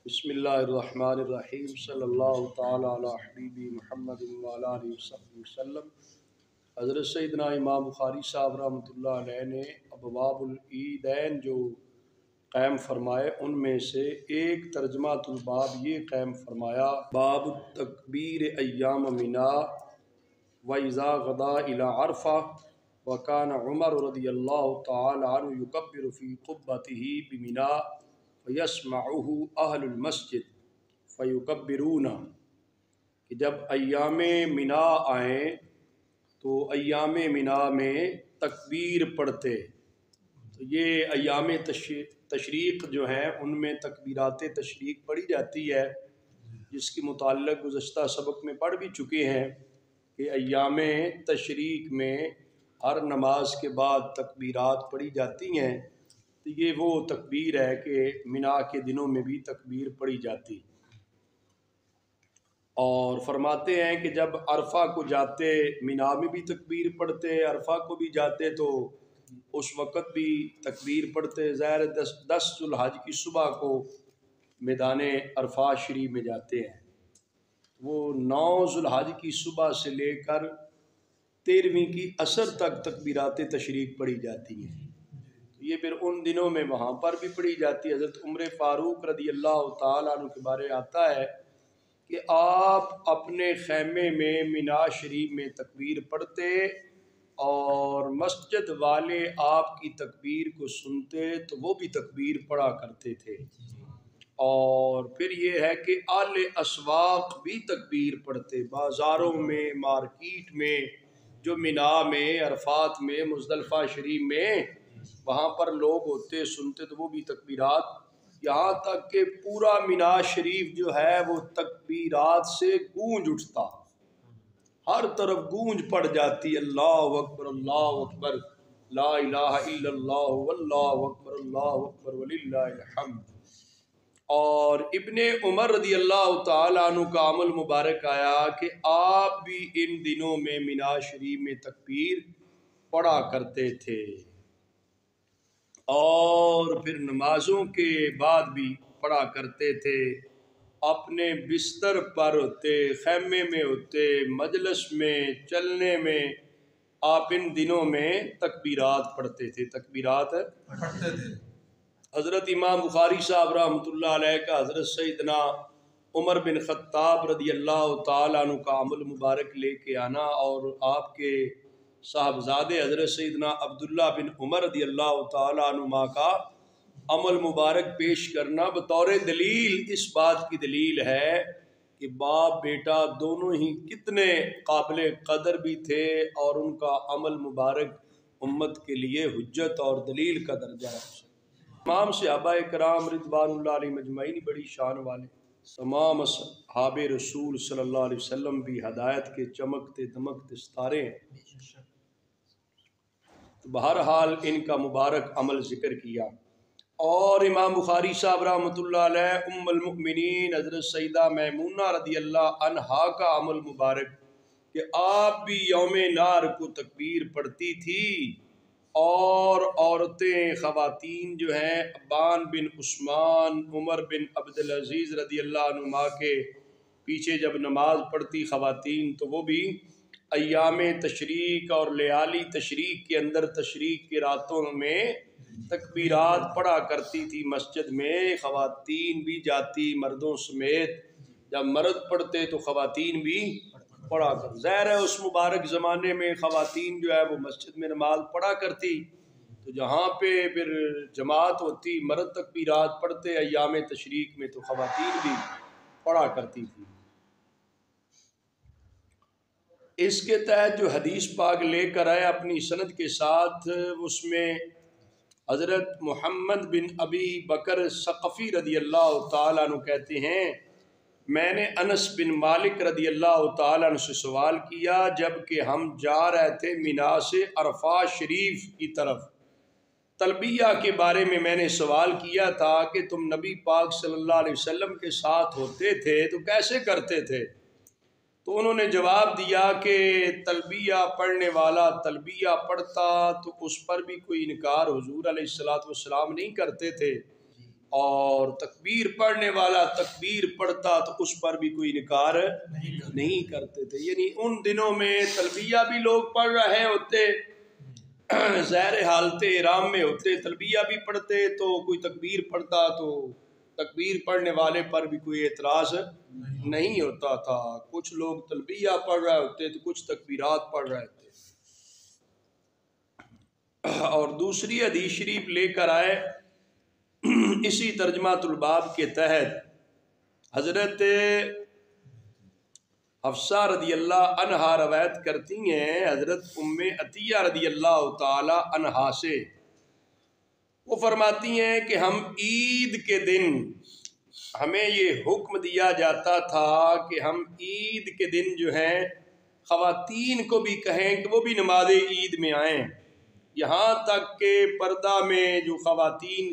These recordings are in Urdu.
بسم اللہ الرحمن الرحیم صلی اللہ تعالی علی حبیبی محمد وعلی آلہ وصحبہ وسلم۔ حضرت سیدنا امام بخاری صاحب رحمۃ اللہ علیہ نے ابواب العیدین جو قائم فرمائے ان میں سے ایک ترجمہ الباب یہ قائم فرمایا: باب تکبیر ایام منا وَإِذَا غَدَا إِلَىٰ عَرْفَةَ وَكَانَ عُمَرُ رضی اللہ تعالی عنہ يُكَبِّرُ فِي قُبَّتِهِ بِمِنَا فَيَسْمَعُهُ أَهْلُ الْمَسْجِدِ فَيُكَبِّرُونَ، کہ جب ایام منا آئیں تو ایام منا میں تکبیر پڑھتے۔ تو یہ ایام تشریق جو ہیں ان میں تکبیرات تشریق پڑھی جاتی ہے، جس کے متعلق گزشتہ سبق میں پڑھ بھی چکے ہیں کہ ایام تشریق میں ہر نماز کے بعد تکبیرات پڑھی جاتی ہیں۔ تو یہ وہ تکبیر ہے کہ منا کے دنوں میں بھی تکبیر پڑھی جاتی، اور فرماتے ہیں کہ جب عرفہ کو جاتے منا میں بھی تکبیر پڑھتے، عرفہ کو بھی جاتے تو اس وقت بھی تکبیر پڑھتے۔ ظاہر 10 ذو الحج کی صبح کو میدان عرفات شریف میں جاتے ہیں، وہ 9 ذو الحج کی صبح سے لے کر 13ویں کی عصر تک تکبیرات تشریق پڑھی جاتی ہیں۔ یہ پھر ان دنوں میں وہاں پر بھی پڑھی جاتی ہے۔ حضرت عمر فاروق رضی اللہ تعالیٰ عنہ کے بارے آتا ہے کہ آپ اپنے خیمے میں منا شریف میں تکبیر پڑھتے اور مسجد والے آپ کی تکبیر کو سنتے تو وہ بھی تکبیر پڑھا کرتے تھے۔ اور پھر یہ ہے کہ اہل اسواق بھی تکبیر پڑھتے، بازاروں میں، مارکیٹ میں، جو منا میں، عرفات میں، مزدلفہ شریف میں وہاں پر لوگ ہوتے سنتے تو وہ بھی تکبیرات، یہاں تک کہ پورا منا شریف جو ہے وہ تکبیرات سے گونج اٹھتا، ہر طرف گونج پڑ جاتی، اللہ اکبر لا الہ الا اللہ واللہ اکبر وللہ الحمد۔ اور ابن عمر رضی اللہ تعالیٰ عنہ کا عمل مبارک آیا کہ آپ بھی ان دنوں میں منا شریف میں تکبیر پڑھا کرتے تھے، اور پھر نمازوں کے بعد بھی پڑھا کرتے تھے۔ اپنے بستر پر ہوتے، خیمے میں ہوتے، مجلس میں، چلنے میں، آپ ان دنوں میں تکبیرات پڑھتے تھے، تکبیرات پڑھتے تھے۔ حضرت امام بخاری صاحب رحمۃ اللہ علیہ کا حضرت سیدنا عمر بن خطاب رضی اللہ تعالیٰ عنہ کا عمل مبارک لے کے آنا اور آپ کے صاحبزادے حضرت سیدنا عبداللہ بن عمر رضی اللہ تعالیٰ عنہما کا عمل مبارک پیش کرنا بطور دلیل، اس بات کی دلیل ہے کہ باپ بیٹا دونوں ہی کتنے قابل قدر بھی تھے، اور ان کا عمل مبارک امت کے لیے حجت اور دلیل کا درجہ ہے۔ تمام صحابہ کرام رضوان اللہ علیہ مجمعین بڑی شان والے، تمام اصحاب رسول صلی اللہ علیہ وسلم بھی ہدایت کے چمکتے دمکتے ستارے ہیں۔ تو بہرحال ان کا مبارک عمل ذکر کیا، اور امام بخاری صاحب رحمۃ اللہ علیہ ام المؤمنین حضرت سیدہ میمونہ رضی اللہ عنہا کا عمل مبارک کہ آپ بھی یوم نار کو تکبیر پڑھتی تھی، اور عورتیں خواتین جو ہیں ابان بن عثمان، عمر بن عبدالعزیز رضی اللہ عنہما کے پیچھے جب نماز پڑھتی خواتین تو وہ بھی ایام تشریق اور لیالی تشریق کے اندر تشریق کی راتوں میں تکبیرات پڑھا کرتی تھی۔ مسجد میں خواتین بھی جاتی مردوں سمیت، جب مرد پڑھتے تو خواتین بھی پڑھا کر، ظاہر ہے اس مبارک زمانے میں خواتین جو ہے وہ مسجد میں نماز پڑھا کرتی، تو جہاں پہ پھر جماعت ہوتی مرد تکبیرات پڑھتے ایام تشریق میں تو خواتین بھی پڑھا کرتی تھی۔ اس کے تحت جو حدیث پاک لے کر آئے اپنی سند کے ساتھ، اس میں حضرت محمد بن ابی بکر ثقفی رضی اللہ تعالیٰ عنہ کہتے ہیں، میں نے انس بن مالک رضی اللہ تعالیٰ عنہ سے سوال کیا جب کہ ہم جا رہے تھے منا سے عرفات شریف کی طرف، تلبیہ کے بارے میں نے سوال کیا تھا کہ تم نبی پاک صلی اللہ علیہ وسلم کے ساتھ ہوتے تھے تو کیسے کرتے تھے؟ تو انہوں نے جواب دیا کہ تلبیہ پڑھنے والا تلبیہ پڑھتا تو اس پر بھی کوئی انکار حضور علیہ الصلوۃ والسلام نہیں کرتے تھے، اور تکبیر پڑھنے والا تکبیر پڑھتا تو اس پر بھی کوئی انکار نہیں کرتے تھے. یعنی ان دنوں میں تلبیہ بھی لوگ پڑھ رہے ہوتے، ظاہر حالت احرام میں ہوتے، تلبیہ بھی پڑھتے، تو کوئی تکبیر پڑھتا تو تکبیر پڑھنے والے پر بھی کوئی اعتراض نہیں ہوتا تھا. کچھ لوگ تلبیہ پڑھ رہے ہوتے تو کچھ تکبیرات پڑھ رہے تھے. اور دوسری حدیث شریف لے کر آئے اسی ترجمہ الباب کے تحت. حضرت حفصہ رضی اللہ عنہا روایت کرتی ہیں حضرت ام عطیہ رضی اللہ تعالی عنہا سے. وہ فرماتی ہیں کہ ہم عید کے دن ہمیں یہ حکم دیا جاتا تھا کہ ہم عید کے دن جو ہیں خواتین کو بھی کہیں کہ وہ بھی نماز عید میں آئیں. یہاں تک کہ پردہ میں جو خواتین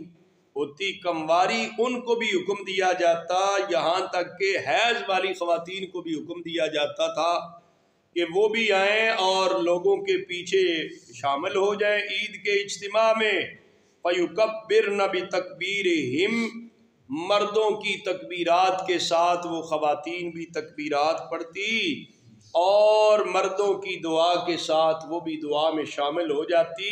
ہوتی کمواری ان کو بھی حکم دیا جاتا، یہاں تک کہ حیض والی خواتین کو بھی حکم دیا جاتا تھا کہ وہ بھی آئیں اور لوگوں کے پیچھے شامل ہو جائیں عید کے اجتماع میں. فَيُكَبِّرْنَ بِتَكْبِيرِهِمْ، مردوں کی تکبیرات کے ساتھ وہ خواتین بھی تکبیرات پڑھتی اور مردوں کی دعا کے ساتھ وہ بھی دعا میں شامل ہو جاتی.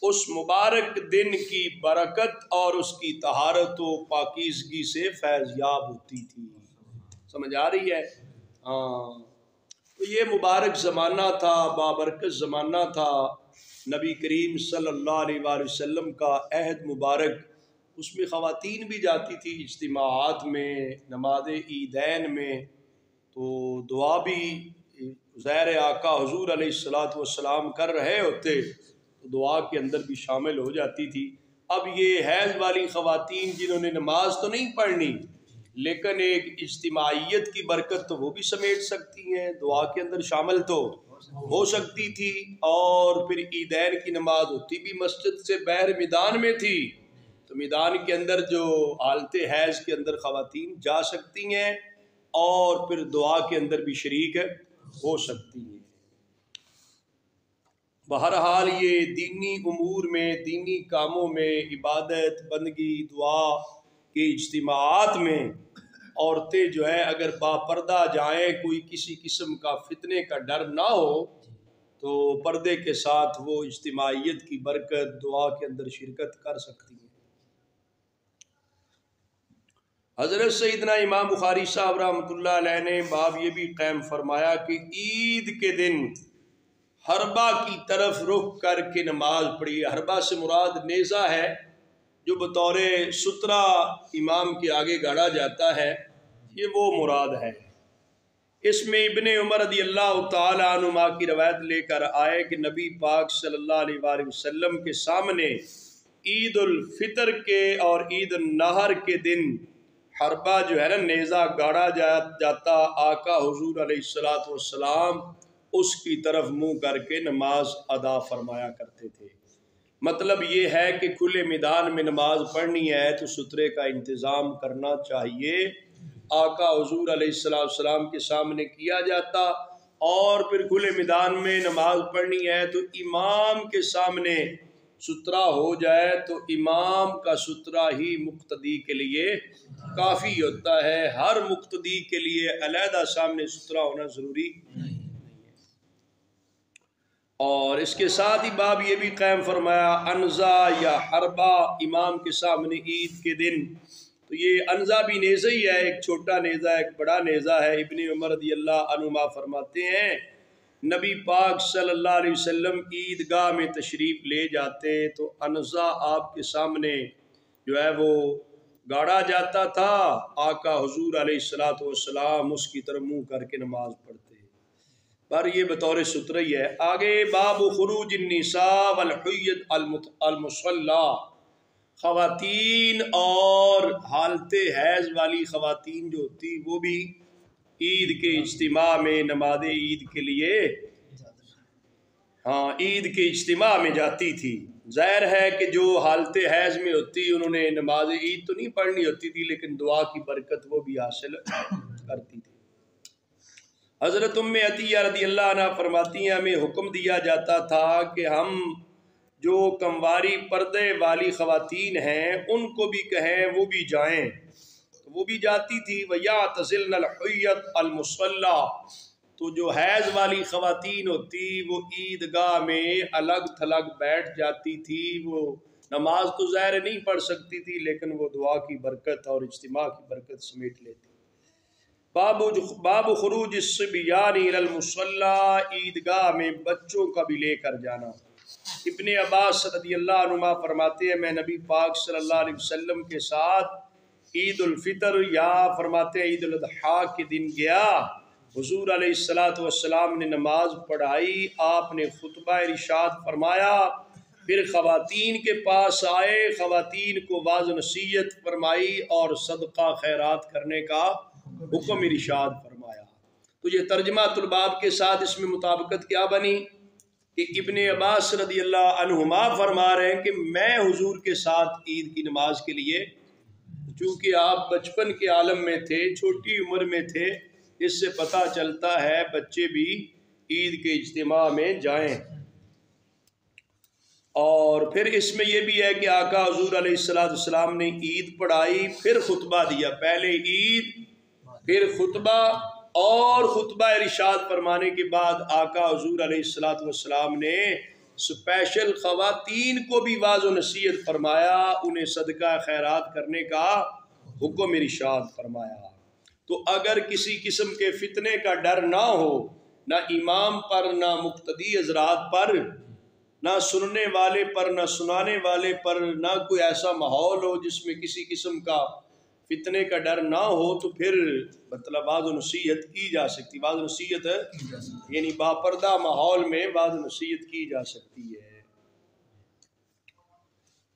اس مبارک دن کی برکت اور اس کی طہارت و پاکیزگی سے فیض یاب ہوتی تھی. سمجھ آ رہی ہے؟ ہاں، تو یہ مبارک زمانہ تھا، بابرکت زمانہ تھا. نبی کریم صلی اللہ علیہ وآلہ وسلم کا عہد مبارک، اس میں خواتین بھی جاتی تھی اجتماعات میں، نماز عیدین میں، تو دعا بھی ظاہر آقا حضور علیہ السلام کر رہے ہوتے تو دعا کے اندر بھی شامل ہو جاتی تھی. اب یہ حیض والی خواتین جنہوں نے نماز تو نہیں پڑھنی لیکن ایک اجتماعیت کی برکت تو وہ بھی سمیٹ سکتی ہیں، دعا کے اندر شامل تو ہو سکتی تھی. اور پھر عیدین کی نماز ہوتی بھی مسجد سے باہر میدان میں تھی، تو میدان کے اندر جو حالت حیض کے اندر خواتین جا سکتی ہیں اور پھر دعا کے اندر بھی شریک ہو سکتی ہیں. بہرحال یہ دینی امور میں، دینی کاموں میں، عبادت بندگی دعا کے اجتماعات میں عورتیں جو ہے اگر باپردہ جائیں، کوئی کسی قسم کا فتنے کا ڈر نہ ہو تو پردے کے ساتھ وہ اجتماعیت کی برکت دعا کے اندر شرکت کر سکتی ہیں. حضرت سیدنا امام بخاری صاحب رحمۃ اللہ علیہ نے باب یہ بھی قائم فرمایا کہ عید کے دن حربہ کی طرف رخ کر کے نماز پڑھی. حربہ سے مراد نیزہ ہے جو بطور سترہ امام کے آگے گاڑا جاتا ہے، یہ وہ مراد ہے. اس میں ابن عمر رضی اللہ تعالی عنہما کی روایت لے کر آئے کہ نبی پاک صلی اللہ علیہ وآلہ وسلم کے سامنے عید الفطر کے اور عید النحر کے دن حربہ جو ہے نا نیزہ گاڑا جاتا. آقا حضور علیہ السلام اس کی طرف منہ کر کے نماز ادا فرمایا کرتے تھے. مطلب یہ ہے کہ کھلے میدان میں نماز پڑھنی ہے تو سترے کا انتظام کرنا چاہیے. آقا حضور علیہ السلام کے سامنے کیا جاتا اور پھر کھلے میدان میں نماز پڑھنی ہے تو امام کے سامنے سترہ ہو جائے تو امام کا سترہ ہی مقتدی کے لیے کافی ہوتا ہے. ہر مقتدی کے لیے علیحدہ سامنے سترہ ہونا ضروری نہیں ہے. اور اس کے ساتھ ہی باب یہ بھی قائم فرمایا انزا یا حربہ امام کے سامنے عید کے دن، تو یہ انزا بھی نیزہ ہی ہے، ایک چھوٹا نیزہ ایک بڑا نیزہ ہے. ابن عمر رضی اللہ عنہما فرماتے ہیں نبی پاک صلی اللہ علیہ وسلم عیدگاہ میں تشریف لے جاتے تو انزا آپ کے سامنے جو ہے وہ گاڑا جاتا تھا. آقا حضور علیہ السلام اس کی طرف منہ کر کے نماز پڑھتے، پر یہ بطور سترہ ہی ہے. آگے باب خروج النساء والحید المصلی، خواتین اور حالت حیض والی خواتین جو ہوتی وہ بھی عید کے اجتماع میں نماز عید کے لیے عید کے اجتماع میں جاتی تھی. ظاہر ہے کہ جو حالت حیض میں ہوتی انہوں نے نماز عید تو نہیں پڑھنی ہوتی تھی لیکن دعا کی برکت وہ بھی حاصل کرتی تھی. حضرت ام عطیہ رضی اللہ عنہ فرماتی ہیں ہمیں حکم دیا جاتا تھا کہ ہم جو کمواری پردے والی خواتین ہیں ان کو بھی کہیں وہ بھی جائیں، تو وہ بھی جاتی تھی۔ وَيَعْتَزِلْنَ الْحُيَّةَ الْمُصَلَّى، تو جو حیض والی خواتین ہوتی وہ عیدگاہ میں الگ تھلگ بیٹھ جاتی تھی۔ وہ نماز تو ظاہر نہیں پڑھ سکتی تھی لیکن وہ دعا کی برکت اور اجتماع کی برکت سمیٹ لیتی۔ باب خروج الصبیان الی المصلی، عیدگاہ میں بچوں کا بھی لے کر جانا۔ ابن عباس رضی اللہ عنہما فرماتے ہیں میں نبی پاک صلی اللہ علیہ وسلم کے ساتھ عید الفطر یا فرماتے ہیں عید الاضحیٰ کے دن گیا۔ حضور علیہ السلام نے نماز پڑھائی، آپ نے خطبہ ارشاد فرمایا، پھر خواتین کے پاس آئے، خواتین کو واعظ نصیحت فرمائی اور صدقہ خیرات کرنے کا حکم ارشاد فرمایا۔ تو یہ ترجمہ الباب کے ساتھ اس میں مطابقت کیا بنی کہ ابن عباس رضی اللہ عنہما فرما رہے ہیں کہ میں حضور کے ساتھ عید کی نماز کے لیے، چونکہ آپ بچپن کے عالم میں تھے، چھوٹی عمر میں تھے، اس سے پتہ چلتا ہے بچے بھی عید کے اجتماع میں جائیں۔ اور پھر اس میں یہ بھی ہے کہ آقا حضور علیہ السلام نے عید پڑھائی پھر خطبہ دیا، پہلے عید پھر خطبہ، اور خطبہ ارشاد فرمانے کے بعد آقا حضور علیہ السلام نے اسپیشل خواتین کو بھی واعظ و نصیحت فرمایا، انہیں صدقہ خیرات کرنے کا حکم ارشاد فرمایا۔ تو اگر کسی قسم کے فتنے کا ڈر نہ ہو، نہ امام پر، نہ مقتدی حضرات پر، نہ سننے والے پر، نہ سنانے والے پر، نہ کوئی ایسا ماحول ہو جس میں کسی قسم کا فتنے کا ڈر نہ ہو، تو پھر مطلب واعظ و نصیحت کی جا سکتی، واعظ و نصیحت یعنی باپردہ ماحول میں واعظ و نصیحت کی جا سکتی ہے۔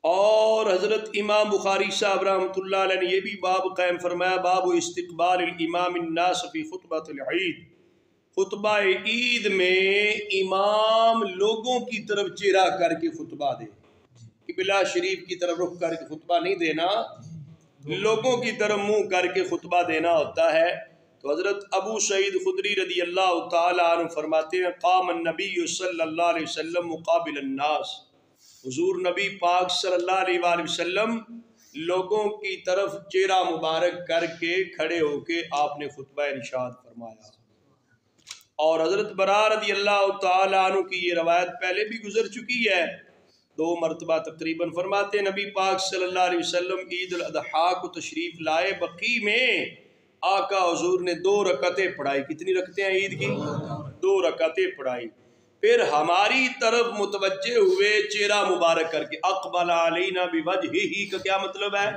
اور حضرت امام بخاری صاحب رحمۃ اللہ علیہ نے یہ بھی باب قائم فرمایا، باب استقبال الامام الناس فی خطبۃ العید، خطبہ عید میں امام لوگوں کی طرف چہرہ کر کے خطبہ دے، قبلہ شریف کی طرف رخ کر کے خطبہ نہیں دینا، لوگوں کی طرف منہ کر کے خطبہ دینا ہوتا ہے۔ تو حضرت ابو سعید خدری رضی اللہ تعالی عنہ فرماتے ہیں قام النبی صلی اللہ علیہ وسلم مقابل الناس، حضور نبی پاک صلی اللہ علیہ وآلہ وسلم لوگوں کی طرف چہرہ مبارک کر کے کھڑے ہو کے آپ نے خطبہ ارشاد فرمایا۔ اور حضرت براء رضی اللہ تعالی عنہ کی یہ روایت پہلے بھی گزر چکی ہے، 2 مرتبہ تقریباً۔ فرماتے ہیں نبی پاک صلی اللہ علیہ وسلم عید الاضحیٰ کو تشریف لائے، بقیع میں آقا حضور نے 2 رکعتیں پڑھائی۔ کتنی رکعتیں ہیں عید کی؟ 2 رکعتیں پڑھائی، پھر ہماری طرف متوجہ ہوئے چہرہ مبارک کر کے، اقبل علینا بوجہہ کا کیا مطلب ہے؟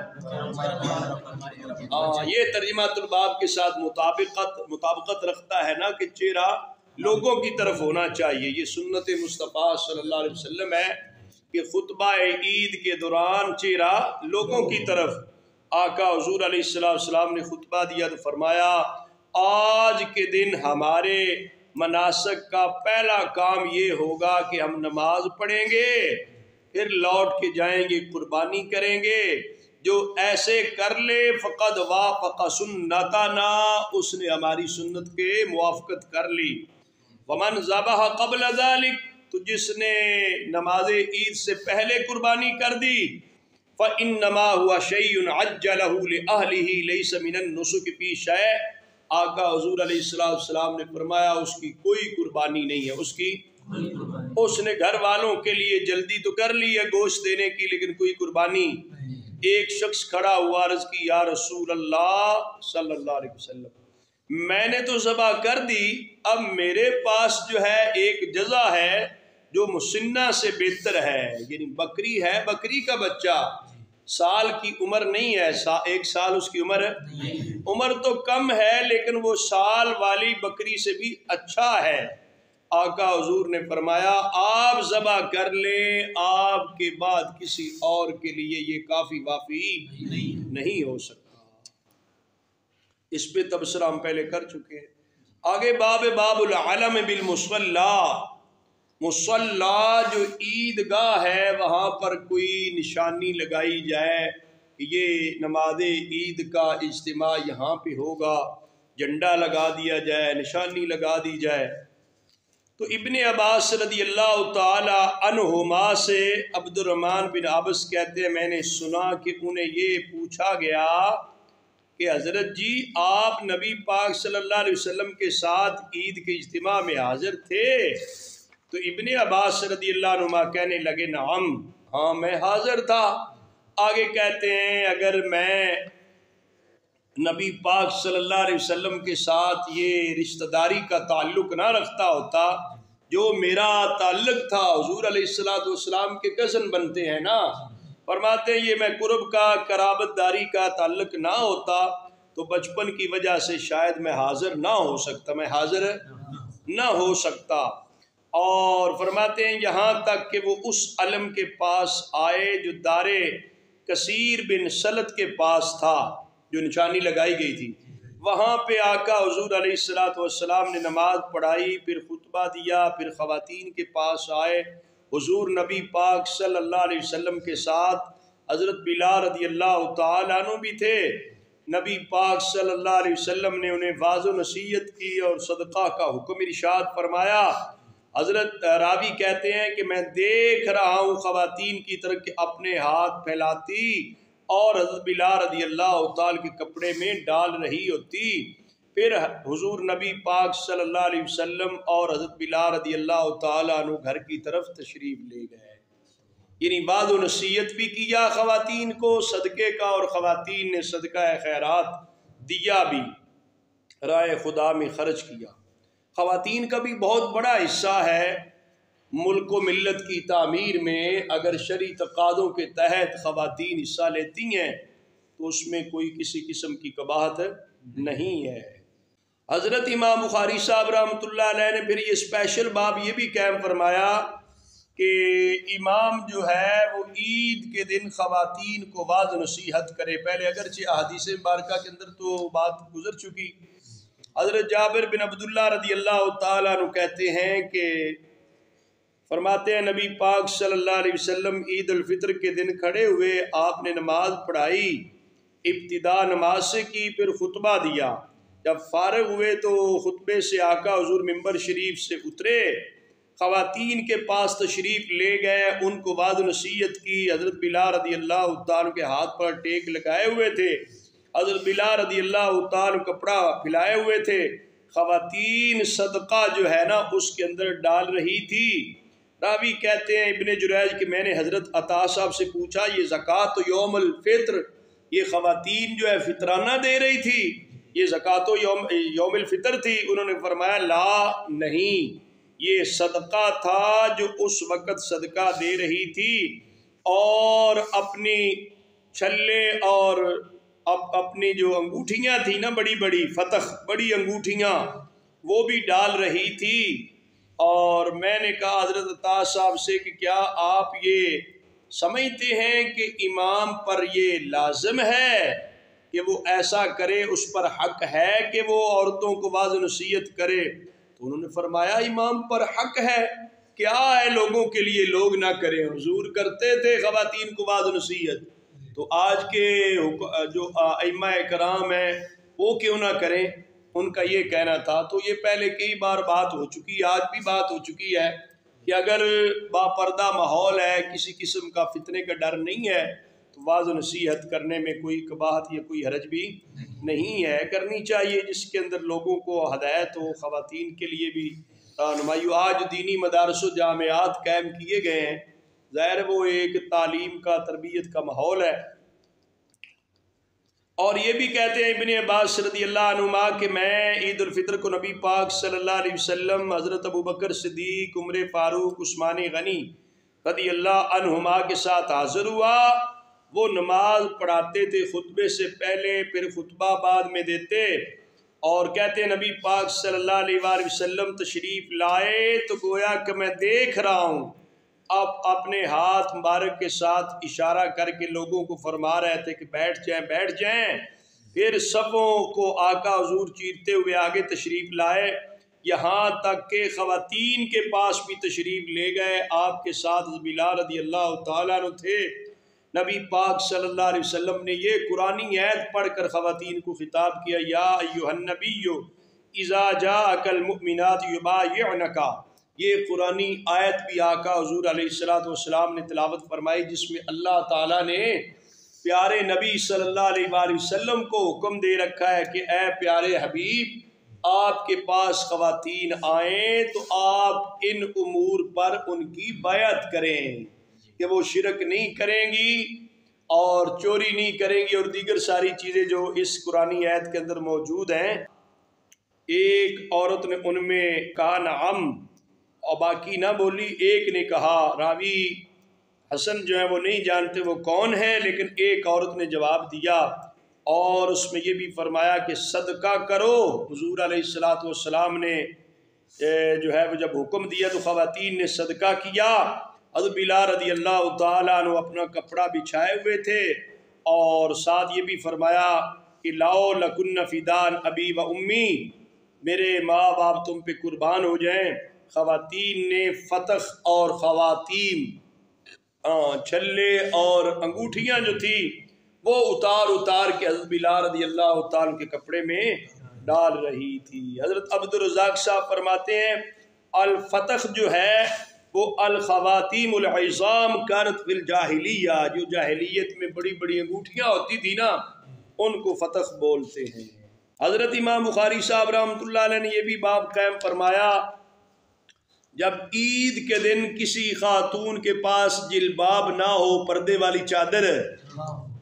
یہ ترجمہ الباب کے ساتھ مطابقت رکھتا ہے نا کہ چہرہ لوگوں کی طرف ہونا چاہیے۔ یہ سنت مصطفیٰ صلی اللہ علیہ وسلم ہے کہ خطبہ عید کے دوران چہرہ لوگوں کی طرف۔ آقا حضور علیہ السلام نے خطبہ دیا تو فرمایا آج کے دن ہمارے مناسک کا پہلا کام یہ ہوگا کہ ہم نماز پڑھیں گے، پھر لوٹ کے جائیں گے قربانی کریں گے، جو ایسے کر لے فقد وافق سنتنا، اس نے ہماری سنت کے موافقت کر لی۔ ومن ذبح قبل ذلک، تو جس نے نماز عید سے پہلے قربانی کر دی، فإنما هو شيء عجله لأهله ليس من النسك في شيء، آقا حضور علیہ السلام نے فرمایا اس کی کوئی قربانی نہیں ہے، اس نے گھر والوں کے لیے جلدی تو کر لی ہے گوشت دینے کی، لیکن کوئی قربانی۔ ایک شخص کھڑا ہوا، عرض کی یا رسول اللہ صلی اللہ علیہ وسلم، میں نے تو ذبح کر دی، اب میرے پاس جو ہے ایک جزا ہے جو مسنہ سے بہتر ہے، یعنی بکری ہے، بکری کا بچہ، سال کی عمر نہیں ہے، 1 سال اس کی عمر تو کم ہے، لیکن وہ سال والی بکری سے بھی اچھا ہے۔ آقا حضور نے فرمایا آپ ذبح کر لیں، آپ کے بعد کسی اور کے لیے یہ کافی وافی نہیں ہو سکتا۔ اس پہ تبصرہ ہم پہلے کر چکے ہیں۔ آگے باب العلم بالمصلی، مصلی جو عیدگاہ ہے وہاں پر کوئی نشانی لگائی جائے کہ یہ نماز عید کا اجتماع یہاں پہ ہوگا، جھنڈا لگا دیا جائے، نشانی لگا دی جائے۔ تو ابن عباس رضی اللہ تعالی عنہما سے عبد الرحمن بن عبس کہتے ہیں میں نے سنا کہ انہیں یہ پوچھا گیا کہ حضرت جی آپ نبی پاک صلی اللہ علیہ وسلم کے ساتھ عید کے اجتماع میں حاضر تھے؟ تو ابن عباس رضی اللہ عنہما کہنے لگے نعم، ہاں میں حاضر تھا۔ آگے کہتے ہیں اگر میں نبی پاک صلی اللہ علیہ وسلم کے ساتھ یہ رشتہ داری کا تعلق نہ رکھتا ہوتا جو میرا تعلق تھا، حضور علیہ السلام کے کزن بنتے ہیں نا، فرماتے ہیں یہ میں قرب کا قرابت داری کا تعلق نہ ہوتا تو بچپن کی وجہ سے شاید میں حاضر نہ ہو سکتا، میں حاضر نہ ہو سکتا۔ اور فرماتے ہیں یہاں تک کہ وہ اس علم کے پاس آئے جو دار کثیر بن سلط کے پاس تھا، جو نشانی لگائی گئی تھی، وہاں پہ آقا حضور علیہ السلام نے نماز پڑھائی، پھر خطبہ دیا، پھر خواتین کے پاس آئے، حضور نبی پاک صلی اللہ علیہ وسلم کے ساتھ حضرت بلال رضی اللہ تعالیٰ عنہ بھی تھے۔ نبی پاک صلی اللہ علیہ وسلم نے انہیں واضح و نصیحت کی اور صدقہ کا حکم ارشاد فرمایا۔ حضرت راوی کہتے ہیں کہ میں دیکھ رہا ہوں خواتین کی طرف کہ اپنے ہاتھ پھیلاتی اور حضرت بلال رضی اللہ تعالیٰ کے کپڑے میں ڈال رہی ہوتی۔ پھر حضور نبی پاک صلی اللہ علیہ وسلم اور حضرت بلال رضی اللہ تعالیٰ عنہ گھر کی طرف تشریف لے گئے، یعنی بعض و نصیحت بھی کیا خواتین کو صدقے کا، اور خواتین نے صدقہ خیرات دیا بھی، رائے خدا میں خرچ کیا۔ خواتین کا بھی بہت بڑا حصہ ہے ملک و ملت کی تعمیر میں۔ اگر شرعی تقاضوں کے تحت خواتین حصہ لیتی ہیں تو اس میں کوئی کسی قسم کی قباحت نہیں ہے۔ حضرت امام بخاری صاحب رحمۃ اللہ علیہ نے پھر یہ اسپیشل باب یہ بھی قائم فرمایا کہ امام جو ہے وہ عید کے دن خواتین کو واضح نصیحت کرے۔ پہلے اگرچہ احادیث مبارکہ کے اندر تو بات گزر چکی۔ حضرت جابر بن عبداللہ رضی اللہ تعالیٰ عنہ کہتے ہیں کہ فرماتے ہیں نبی پاک صلی اللہ علیہ وسلم عید الفطر کے دن کھڑے ہوئے، آپ نے نماز پڑھائی، ابتدا نماز سے کی، پھر خطبہ دیا۔ جب فارغ ہوئے تو خطبے سے آقا حضور ممبر شریف سے اترے، خواتین کے پاس تشریف لے گئے، ان کو واضح نصیحت کی۔ حضرت بلال رضی اللہ تعالیٰ کے ہاتھ پر ٹیک لگائے ہوئے تھے، حضرت بلال رضی اللہ تعالیٰ کپڑا پھیلائے ہوئے تھے، خواتین صدقہ جو ہے نا اس کے اندر ڈال رہی تھی۔ راوی کہتے ہیں ابن جریج کہ میں نے حضرت عطا صاحب سے پوچھا یہ زکوٰۃ یوم الفطر، یہ خواتین جو ہے فطرانہ دے رہی تھی، یہ زکوٰۃ یوم الفطر تھی؟ انہوں نے فرمایا لا نہیں، یہ صدقہ تھا جو اس وقت صدقہ دے رہی تھی، اور اپنی چھلے اور اپنی جو انگوٹھیاں تھیں نا بڑی بڑی فتح بڑی انگوٹھیاں وہ بھی ڈال رہی تھی۔ اور میں نے کہا حضرت عطا صاحب سے کہ کیا آپ یہ سمجھتے ہیں کہ امام پر یہ لازم ہے کہ وہ ایسا کرے، اس پر حق ہے کہ وہ عورتوں کو واضح نصیحت کرے؟ تو انہوں نے فرمایا امام پر حق ہے، کیا ہے لوگوں کے لیے لوگ نہ کریں، حضور کرتے تھے خواتین کو واضح نصیحت، تو آج کے جو ائمہ کرام ہیں وہ کیوں نہ کریں؟ ان کا یہ کہنا تھا۔ تو یہ پہلے کئی بار بات ہو چکی، آج بھی بات ہو چکی ہے کہ اگر باپردہ ماحول ہے، کسی قسم کا فتنے کا ڈر نہیں ہے، تو واضح نصیحت کرنے میں کوئی قباحت یا کوئی حرج بھی نہیں ہے، کرنی چاہیے، جس کے اندر لوگوں کو ہدایت ہو، خواتین کے لیے بھی رہنمائی۔ آج دینی مدارس و جامعات قائم کیے گئے ہیں، ظاہر وہ ایک تعلیم کا تربیت کا ماحول ہے۔ اور یہ بھی کہتے ہیں ابن عباس رضی اللہ عنہما کہ میں عید الفطر کو نبی پاک صلی اللہ علیہ وسلم، حضرت ابوبکر صدیق، عمر فاروق، عثمان غنی رضی اللہ عنہما کے ساتھ حاضر ہوا۔ وہ نماز پڑھاتے تھے خطبے سے پہلے، پھر خطبہ بعد میں دیتے، اور کہتے ہیں نبی پاک صلی اللہ علیہ وآلہ وسلم تشریف لائے تو گویا کہ میں دیکھ رہا ہوں، آپ اپنے ہاتھ مبارک کے ساتھ اشارہ کر کے لوگوں کو فرما رہے تھے کہ بیٹھ جائیں بیٹھ جائیں۔ پھر صفوں کو آقا حضور چیرتے ہوئے آگے تشریف لائے، یہاں تک کہ خواتین کے پاس بھی تشریف لے گئے، آپ کے ساتھ بلال رضی اللہ تعالیٰ عنہ تھے۔ نبی پاک صلی اللہ علیہ وسلم نے یہ قرآنی آیت پڑھ کر خواتین کو خطاب کیا، یا ایھا النبی اذا جاءک المؤمنات یبایعنک یہ قرآنی آیت بھی آقا حضور علیہ السلام نے تلاوت فرمائی، جس میں اللہ تعالیٰ نے پیارے نبی صلی اللہ علیہ وآلہ وسلم کو حکم دے رکھا ہے کہ اے پیارے حبیب، آپ کے پاس خواتین آئیں تو آپ ان امور پر ان کی بیعت کریں کہ وہ شرک نہیں کریں گی اور چوری نہیں کریں گی اور دیگر ساری چیزیں جو اس قرآنی آیت کے اندر موجود ہیں۔ ایک عورت نے ان میں کہا نعم اور باقی نہ بولی، ایک نے کہا، راوی حسن جو ہے وہ نہیں جانتے وہ کون ہے، لیکن ایک عورت نے جواب دیا اور اس میں یہ بھی فرمایا کہ صدقہ کرو۔ حضور علیہ السلام نے جو ہے وہ جب حکم دیا تو خواتین نے صدقہ کیا۔ حضرت بلال رضی اللہ تعالیٰ عنہ اپنا کپڑا بچھائے ہوئے تھے اور ساتھ یہ بھی فرمایا کہ لاؤ لکن فدان ابی و امی، میرے ماں باپ تم پہ قربان ہو جائیں۔ خواتین نے فتح اور خواتین چھلے اور انگوٹھیاں جو تھی وہ اتار کے حضرت بلال رضی اللہ تعالیٰ کے کپڑے میں ڈال رہی تھی۔ حضرت عبد الرزاق صاحب فرماتے ہیں الفتح جو ہے وہ الخواتیم العظام کانت فی الجاہلیہ، جو جاہلیت میں بڑی بڑی انگوٹھیاں ہوتی تھی نا ان کو فتح بولتے ہیں۔ حضرت امام بخاری صاحب رحمۃ اللہ علیہ نے یہ بھی باب قائم فرمایا، جب عید کے دن کسی خاتون کے پاس جلباب نہ ہو، پردے والی چادر،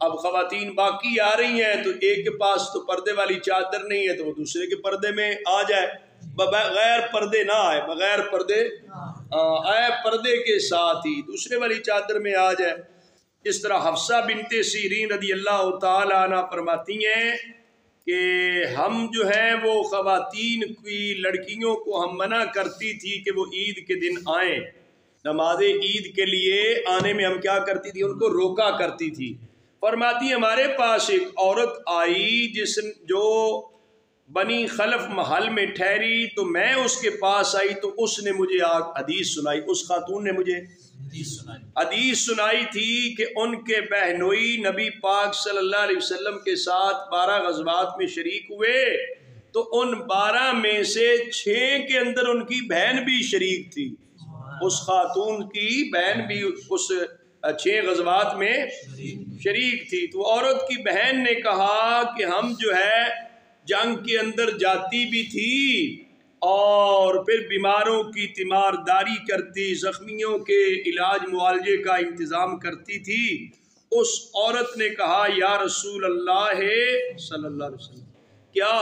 اب خواتین باقی آ رہی ہیں تو ایک کے پاس تو پردے والی چادر نہیں ہے تو وہ دوسرے کے پردے میں آ جائے، بغیر پردے نہ آئے، بغیر پردے آئے، پردے کے ساتھ ہی دوسرے والی چادر میں آ جائے۔ اس طرح حفصہ بنت سیرین رضی اللہ تعالی عنہ فرماتی ہیں کہ ہم جو ہیں وہ خواتین کی لڑکیوں کو ہم منع کرتی تھی کہ وہ عید کے دن آئیں، نماز عید کے لیے آنے میں ہم کیا کرتی تھی، ان کو روکا کرتی تھی۔ فرماتی ہمارے پاس ایک عورت آئی جو بنی خلف محل میں ٹھہری تو میں اس کے پاس آئی تو اس نے مجھے حدیث سنائی، اس خاتون نے مجھے حدیث سنائی تھی کہ ان کے بہنوئی نبی پاک صلی اللہ علیہ وسلم کے ساتھ 12 غزوات میں شریک ہوئے تو ان 12 میں سے 6 کے اندر ان کی بہن بھی شریک تھی، اس خاتون کی بہن بھی اس 6 غزوات میں شریک تھی۔ تو عورت کی بہن نے کہا کہ ہم جو ہے جنگ کے اندر جاتی بھی تھی اور پھر بیماروں کی تیمارداری کرتی، زخمیوں کے علاج معالجے کا انتظام کرتی تھی۔ اس عورت نے کہا یا رسول اللہ صلی اللہ علیہ وسلم، کیا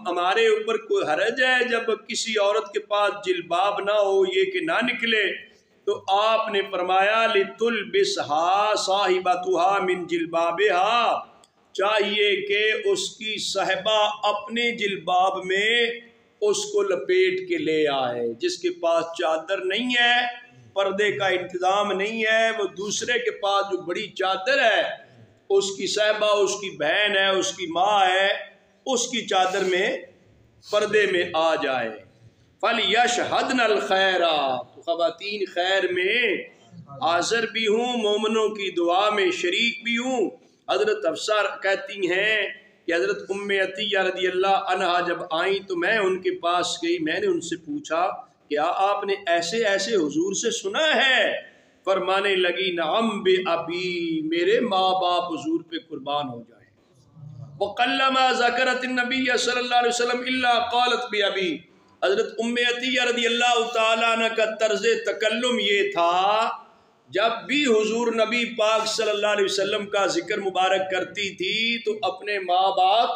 ہمارے اوپر کوئی حرج ہے جب کسی عورت کے پاس جلباب نہ ہو، یہ کہ نہ نکلے؟ تو آپ نے فرمایا لِتُلْبِسْهَا صَاحِبَتُهَا مِنْ جِلْبَابِهَا، چاہیے کہ اس کی صاحبہ اپنے جلباب میں اس کو لپیٹ کے لے آئے۔ جس کے پاس چادر نہیں ہے، پردے کا انتظام نہیں ہے، وہ دوسرے کے پاس جو بڑی چادر ہے، اس کی صاحبہ، اس کی بہن ہے، اس کی ماں ہے، اس کی چادر میں پردے میں آ جائے۔ فَلْيَشْهَدْنَ الْخَيْرَ، تو خواتین خیر میں حاضر بھی ہوں، مومنوں کی دعا میں شریک بھی ہوں۔ حضرت حفصہ کہتی ہیں کہ حضرت ام عطیہ رضی اللہ عنہا جب آئیں تو میں ان کے پاس گئی، میں نے ان سے پوچھا کیا آپ نے ایسے ایسے حضور سے سنا ہے؟ فرمانے لگی نعم بے ابی، میرے ماں باپ حضور پہ قربان ہو جائیں۔ وَقَلَّمَا ذَكَرَتِ النَّبِيَّ صلی اللہ علیہ وسلم إِلَّا قَالَتْ بِأَبِي، حضرت ام عطیہ رضی اللہ تعالیٰ عنہ کا طرز تکلم یہ تھا، جب بھی حضور نبی پاک صلی اللہ علیہ وسلم کا ذکر مبارک کرتی تھی تو اپنے ماں باپ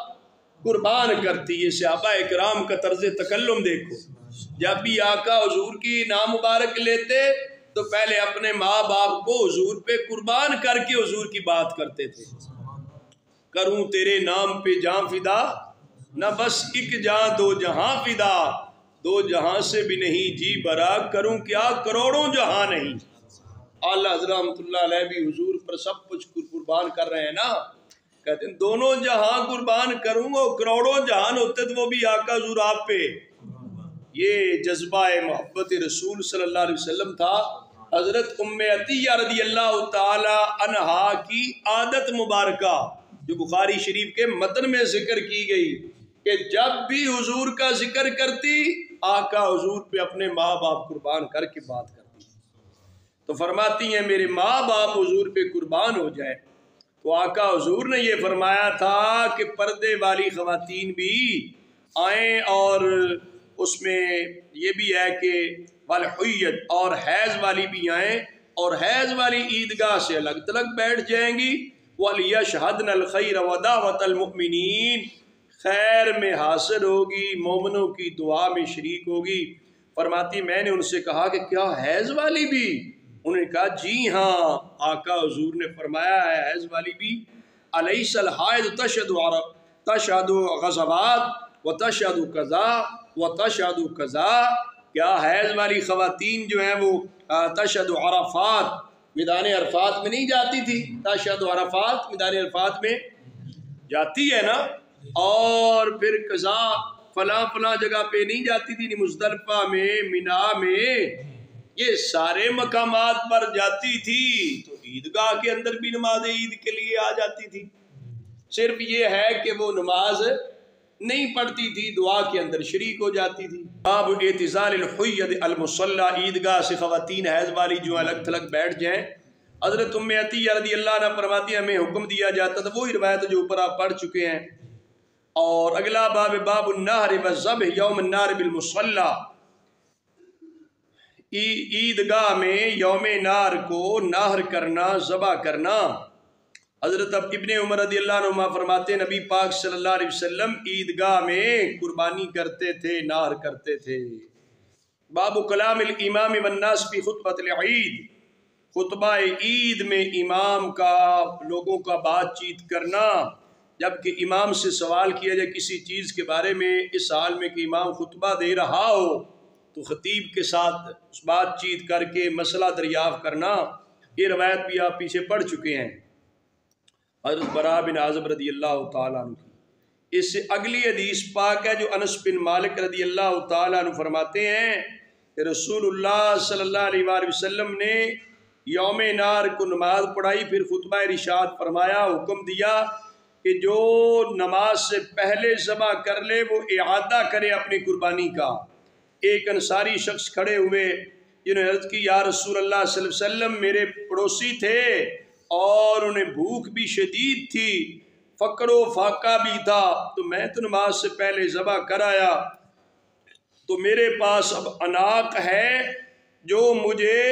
قربان کرتی۔ یہ صحابہ اکرام کا طرز تکلم دیکھو، جب بھی آقا حضور کی نام مبارک لیتے تو پہلے اپنے ماں باپ کو حضور پہ قربان کر کے حضور کی بات کرتے تھے۔ کروں تیرے نام پہ جاں فدا، نہ بس ایک جاں دو جہاں فدا، 2 جہاں سے بھی نہیں جی برا، کروں کیا کروڑوں جہاں نہیں۔ اعلیٰ حضرت رحمۃ اللہ علیہ بھی حضور پر سب کچھ قربان کر رہے ہیں نا، کہتے ہیں دونوں جہاں قربان کروں گا، کروڑوں جہان ہوتے تو وہ بھی آقا حضور آپ پہ۔ یہ جذبہ محبت رسول صلی اللہ علیہ وسلم تھا۔ حضرت ام عطیہ رضی اللہ تعالی عنہا کی عادت مبارکہ جو بخاری شریف کے متن میں ذکر کی گئی کہ جب بھی حضور کا ذکر کرتی آقا حضور پہ اپنے ماں باپ قربان کر کے بات کرتی تھی۔ تو فرماتی ہیں میرے ماں باپ حضور پہ قربان ہو جائے تو آقا حضور نے یہ فرمایا تھا کہ پردے والی خواتین بھی آئیں، اور اس میں یہ بھی ہے کہ والحیت اور حیض والی بھی آئیں، اور حیض والی عیدگاہ سے الگ تلگ بیٹھ جائیں گی۔ وَلْيَشْهَدْنَ الْخَيْرَ وَدَعْوَةَ الْمُؤْمِنِينَ، خیر میں حاصل ہوگی، مومنوں کی دعا میں شریک ہوگی۔ فرماتی میں نے ان سے کہا کہ کیا حیض والی بھی؟ انہوں نے کہا جی ہاں۔ آقا حضور نے فرمایا ہے حیض والی بھی الیس الحائض تشہد غزوات وتشہد قضا وتشہد قضا، کیا حیض والی خواتین جو ہیں وہ تشہد عرفات، میدان عرفات میں نہیں جاتی تھی؟ تشہد عرفات، میدان عرفات میں جاتی ہے نا، اور پھر قضا فلاں فلاں جگہ پہ نہیں جاتی تھی، مزدلفہ میں، مینا میں، یہ سارے مقامات پر جاتی تھی۔ تو عیدگاہ کے اندر بھی نماز عید کے لیے آ جاتی تھی، صرف یہ ہے کہ وہ نماز نہیں پڑھتی تھی، دعا کے اندر شریک ہو جاتی تھی۔ باب اعتزال الحید المصلی، عیدگاہ سے خواتین حیض والی جو الگ تھلگ بیٹھ جائیں۔ حضرت ام عطیہ رضی اللہ عنہ فرماتی ہے ہمیں حکم دیا جاتا تھا، وہی روایت جو اوپر آپ پڑھ چکے ہیں۔ اور اگلا باب باب النہر والذبح یوم النہر بالمصلی، عیدگاہ میں یوم نہر کو نہر کرنا، ذبح کرنا۔ حضرت ابن عمر رضی اللہ عنہ فرماتے ہیں نبی پاک صلی اللہ علیہ وسلم عیدگاہ میں قربانی کرتے تھے، نہر کرتے تھے۔ باب کلام الامام والناس فی خطبۃ العید، خطبہ عید میں امام کا لوگوں کا بات چیت کرنا۔ جبکہ امام سے سوال کیا جائے کسی چیز کے بارے میں، اس حال میں کہ امام خطبہ دے رہا ہو، تو خطیب کے ساتھ بات چیت کر کے مسئلہ دریافت کرنا، یہ روایت بھی آپ پیچھے پڑھ چکے ہیں حضرت براء بن عازب رضی اللہ تعالیٰ عنہ کی۔ اس سے اگلی حدیث پاک ہے جو انس بن مالک رضی اللہ تعالیٰ عنہ فرماتے ہیں کہ رسول اللہ صلی اللہ علیہ وآلہ وسلم نے یوم نہر کو نماز پڑھائی، پھر خطبہ ارشاد فرمایا، حکم دیا کہ جو نماز سے پہلے ذبح کر لے وہ اعادہ کرے اپنی قربانی کا۔ ایک انصاری شخص کھڑے ہوئے جنہوں نے عرض کی یا رسول اللہ صلی اللہ علیہ وسلم، میرے پڑوسی تھے اور انہیں بھوک بھی شدید تھی، فقر و فاقہ بھی تھا، تو میں تو نماز سے پہلے ذبح کر آیا، تو میرے پاس اب اناق ہے جو مجھے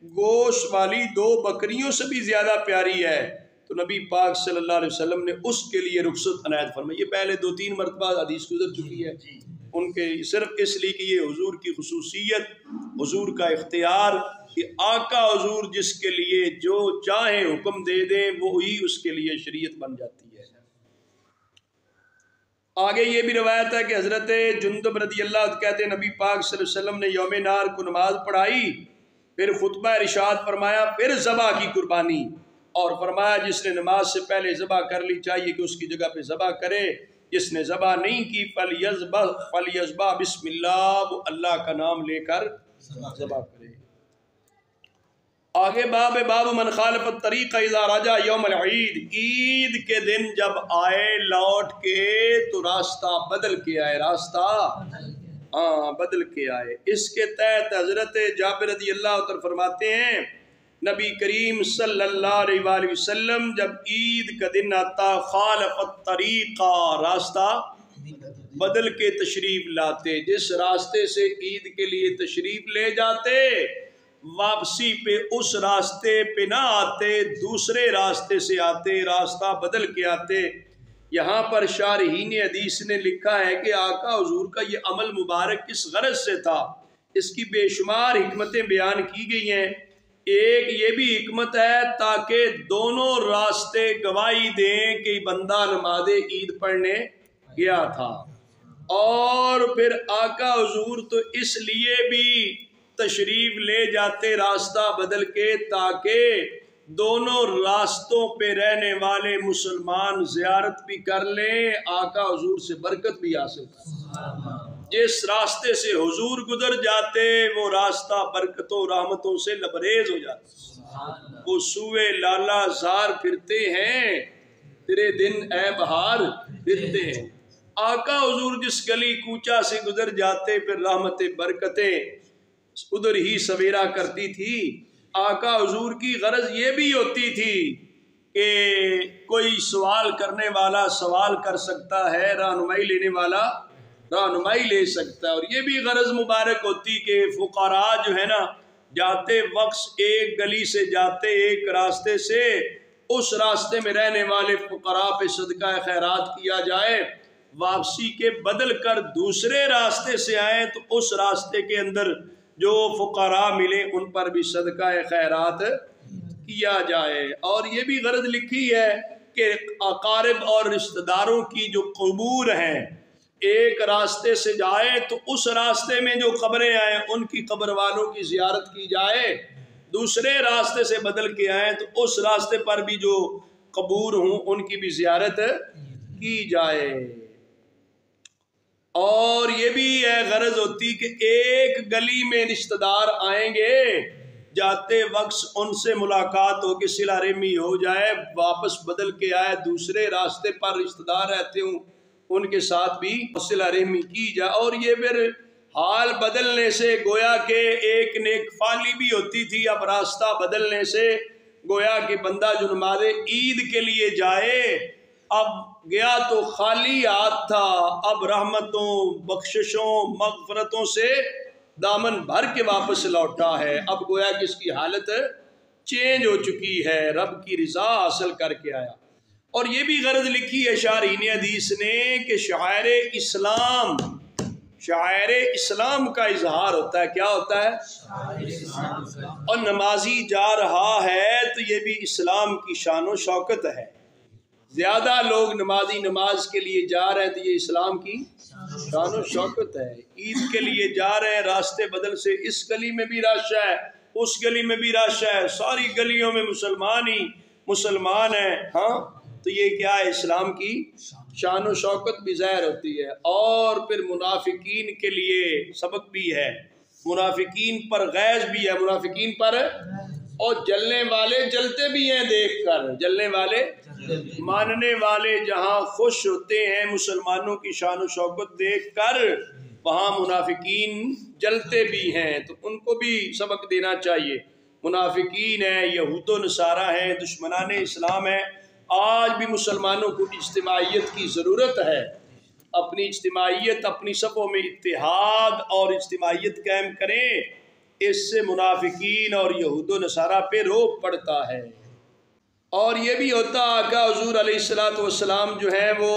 گوشت والی 2 بکریوں سے بھی زیادہ پیاری ہے۔ تو نبی پاک صلی اللہ علیہ وسلم نے اس کے لیے رخصت عنایت فرمائی۔ یہ پہلے 2-3 مرتبہ حدیث گزر چکی ہے ان کے، صرف اس لیے کہ یہ حضور کی خصوصیت، حضور کا اختیار کہ آقا حضور جس کے لیے جو چاہیں حکم دے دیں وہی اس کے لیے شریعت بن جاتی ہے۔ آگے یہ بھی روایت ہے کہ حضرت جندب رضی اللہ عنہ کہتے ہیں نبی پاک صلی اللہ علیہ وسلم نے یوم نہر کو نماز پڑھائی، پھر خطبہ ارشاد فرمایا، پھر ذبح کی قربانی، اور فرمایا جس نے نماز سے پہلے ذبح کر لی چاہیے کہ اس کی جگہ پہ ذبح کرے، جس نے ذبح نہیں کی فلیذبح بسم اللہ، وہ اللہ کا نام لے کر ذبح کرے۔ آگے باب من خالف الطریق اذا رجع یوم العید، عید کے دن جب آئے لوٹ کے تو راستہ بدل کے آئے، راستہ بدل کے آئے۔ اس کے تحت حضرت جابر رضی اللہ عنہ فرماتے ہیں نبی کریم صلی اللہ علیہ وآلہ وسلم جب عید کا دن آتا خالف الطریقہ، راستہ بدل کے تشریف لاتے، جس راستے سے عید کے لیے تشریف لے جاتے واپسی پہ اس راستے پہ نہ آتے، دوسرے راستے سے آتے، راستہ بدل کے آتے۔ یہاں پر شارحین حدیث نے لکھا ہے کہ آقا حضور کا یہ عمل مبارک کس غرض سے تھا، اس کی بے شمار حکمتیں بیان کی گئی ہیں۔ ایک یہ بھی حکمت ہے تاکہ دونوں راستے گواہی دیں کہ بندہ نماز عید پڑھنے گیا تھا، اور پھر آقا حضور تو اس لیے بھی تشریف لے جاتے راستہ بدل کے تاکہ دونوں راستوں پہ رہنے والے مسلمان زیارت بھی کر لیں، آقا حضور سے برکت بھی حاصل کریں۔ جس راستے سے حضور گزر جاتے وہ راستہ برکتوں رحمتوں سے لبریز ہو جاتا، وہ سوئے لالا زار پھرتے ہیں، تیرے دن اے بہار پھرتے ہیں۔ آقا حضور جس گلی کوچا سے گزر جاتے پھر رحمت برکتیں ادھر ہی سویرا کرتی تھی۔ آقا حضور کی غرض یہ بھی ہوتی تھی کہ کوئی سوال کرنے والا سوال کر سکتا ہے، رہنمائی لینے والا رہنمائی لے سکتا ہے، اور یہ بھی غرض مبارک ہوتی کہ فقراء جو ہے نا جاتے وقت ایک گلی سے جاتے ایک راستے سے، اس راستے میں رہنے والے فقراء پہ صدقہ خیرات کیا جائے، واپسی کے بدل کر دوسرے راستے سے آئیں تو اس راستے کے اندر جو فقراء ملے ان پر بھی صدقہ خیرات کیا جائے۔ اور یہ بھی غرض لکھی ہے کہ اقارب اور رشتہ داروں کی جو قبور ہیں ایک راستے سے جائے تو اس راستے میں جو قبریں آئیں ان کی قبر والوں کی زیارت کی جائے، دوسرے راستے سے بدل کے آئیں تو اس راستے پر بھی جو قبور ہوں ان کی بھی زیارت کی جائے۔ اور یہ بھی ہے غرض ہوتی کہ ایک گلی میں رشتہ دار آئیں گے، جاتے وقت ان سے ملاقات ہو کے صلہ رحمی ہو جائے، واپس بدل کے آئے دوسرے راستے پر رشتہ دار رہتے ہوں ان کے ساتھ بھی صلہ رحمی کی جائے۔ اور یہ پھر حال بدلنے سے گویا کہ ایک نیک فالی بھی ہوتی تھی، اب راستہ بدلنے سے گویا کہ بندہ جو نماز عید کے لیے جائے اب گیا تو خالی ہاتھ تھا، اب رحمتوں بخششوں مغفرتوں سے دامن بھر کے واپس لوٹا ہے، اب گویا کہ اس کی حالت چینج ہو چکی ہے، رب کی رضا حاصل کر کے آیا۔ اور یہ بھی غرض لکھی ہے شارحین حدیث نے کہ شعائر اسلام کا اظہار ہوتا ہے، کیا ہوتا ہے؟ اور نمازی جا رہا ہے تو یہ بھی اسلام کی شان و شوکت ہے۔ زیادہ لوگ نمازی نماز کے لیے جا رہے ہیں تو یہ اسلام کی شان و شوکت ہے۔ عید کے لیے جا رہے ہیں، راستے بدل سے اس گلی میں بھی رش ہے اس گلی میں بھی رش ہے، ساری گلیوں میں مسلمان ہی مسلمان ہیں، ہاں تو یہ کیا ہے؟ اسلام کی شان و شوکت بھی ظاہر ہوتی ہے۔ اور پھر منافقین کے لیے سبق بھی ہے، منافقین پر غیظ بھی ہے، منافقین پر، اور جلنے والے جلتے بھی ہیں دیکھ کر، جلنے والے ماننے والے جہاں خوش ہوتے ہیں مسلمانوں کی شان و شوکت دیکھ کر، وہاں منافقین جلتے بھی ہیں، تو ان کو بھی سبق دینا چاہیے۔ منافقین ہیں، یہود و نصارہ ہیں، دشمنان اسلام ہیں، آج بھی مسلمانوں کو اجتماعیت کی ضرورت ہے، اپنی اجتماعیت، اپنی صفوں میں اتحاد اور اجتماعیت قائم کریں، اس سے منافقین اور یہود و نصارہ پہ روک پڑتا ہے۔ اور یہ بھی ہوتا آقا حضور علیہ السلام جو ہیں وہ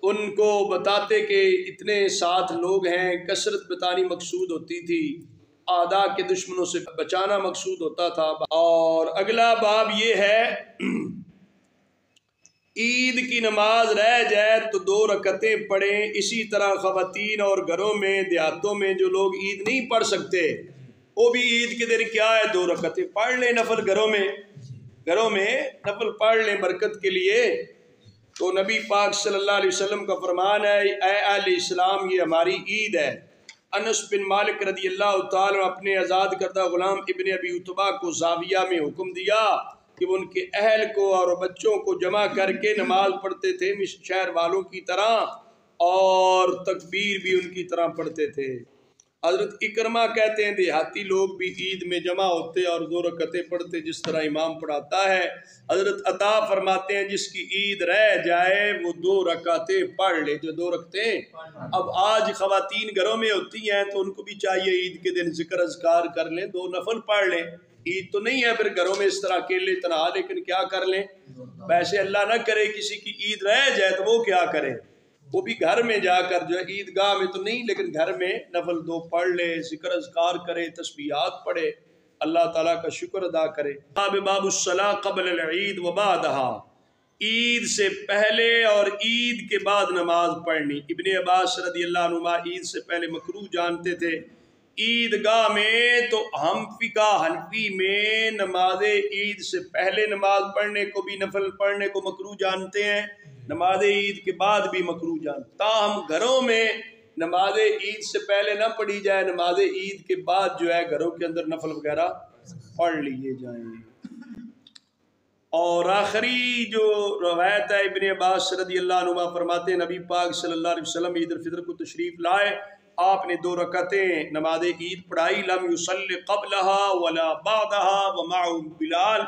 ان کو بتاتے کہ اتنے ساتھ لوگ ہیں، کثرت بتانی مقصود ہوتی تھی، اعداء کے دشمنوں سے بچانا مقصود ہوتا تھا۔ اور اگلا باب یہ ہے عید کی نماز رہ جائے تو 2 رکعتیں پڑھیں۔ اسی طرح خواتین اور گھروں میں دیہاتوں میں جو لوگ عید نہیں پڑھ سکتے وہ بھی عید کے دن کیا ہے 2 رکعتیں پڑھ لیں، نفل گھروں میں نفل پڑھ لیں برکت کے لیے۔ تو نبی پاک صلی اللہ علیہ وسلم کا فرمان ہے، اے اہل اسلام یہ ہماری عید ہے۔ انس بن مالک رضی اللہ تعالی اپنے آزاد کردہ غلام ابن ابی عتبہ کو زاویہ میں حکم دیا کہ وہ ان کے اہل کو اور بچوں کو جمع کر کے نماز پڑھتے تھے شہر والوں کی طرح، اور تکبیر بھی ان کی طرح پڑھتے تھے۔ حضرت اکرمہ کہتے ہیں دیہاتی لوگ بھی عید میں جمع ہوتے اور 2 رکعتیں پڑھتے جس طرح امام پڑھاتا ہے۔ حضرت عطا فرماتے ہیں جس کی عید رہ جائے وہ 2 رکعتیں پڑھ لے، جو 2 رکعتیں اب آج خواتین گھروں میں ہوتی ہیں تو ان کو بھی چاہیے عید کے دن ذکر اذکار کر لیں، 2 نفل پڑھ لیں۔ عید تو نہیں ہے پھر گھروں میں اس طرح اکیلے تنہا، لیکن کیا کر لیں، ویسے اللہ نہ کرے کسی کی عید رہ جائے تو وہ کیا کرے، وہ بھی گھر میں جا کر جو ہے عیدگاہ میں تو نہیں لیکن گھر میں نفل 2 پڑھ لے، ذکر اذکار کرے، تسبیحات پڑھے، اللہ تعالیٰ کا شکر ادا کرے۔ باب الصلاۃ قبل العید و بعدها، عید سے پہلے اور عید کے بعد نماز پڑھنی۔ ابن عباس رضی اللہ عنہما عید سے پہلے مکروہ جانتے تھے۔ عیدگاہ میں تو ہم فقہ حنفی میں نماز عید سے پہلے نماز پڑھنے کو بھی نفل پڑھنے کو مکروہ جانتے ہیں، نماز عید کے بعد بھی مکروہ جانتے، تاہم گھروں میں نماز عید سے پہلے نہ پڑھی جائے، نماز عید کے بعد جو ہے گھروں کے اندر نفل وغیرہ پڑھ لیے جائیں۔ اور آخری جو روایت ہے ابن عباس رضی اللہ عنہ فرماتے ہیں نبی پاک صلی اللہ علیہ وسلم عید الفطر کو تشریف لائے، آپ نے 2 رکعتیں نماز عید پڑھائی، لم یصلی قبلها ولا بعدها ومعه بلال،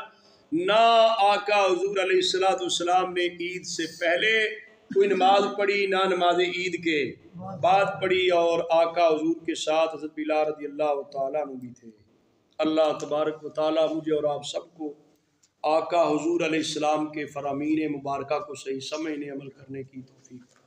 نہ آقا حضور علیہ السلام نے عید سے پہلے کوئی نماز پڑھی، نہ نماز عید کے بعد پڑھی، اور آقا حضور کے ساتھ حضرت بلال رضی اللہ تعالیٰ عنہ بھی تھے۔ اللہ تبارک و تعالیٰ مجھے اور آپ سب کو آقا حضور علیہ السلام کے فرامین مبارکہ کو صحیح سمجھنے عمل کرنے کی توفیق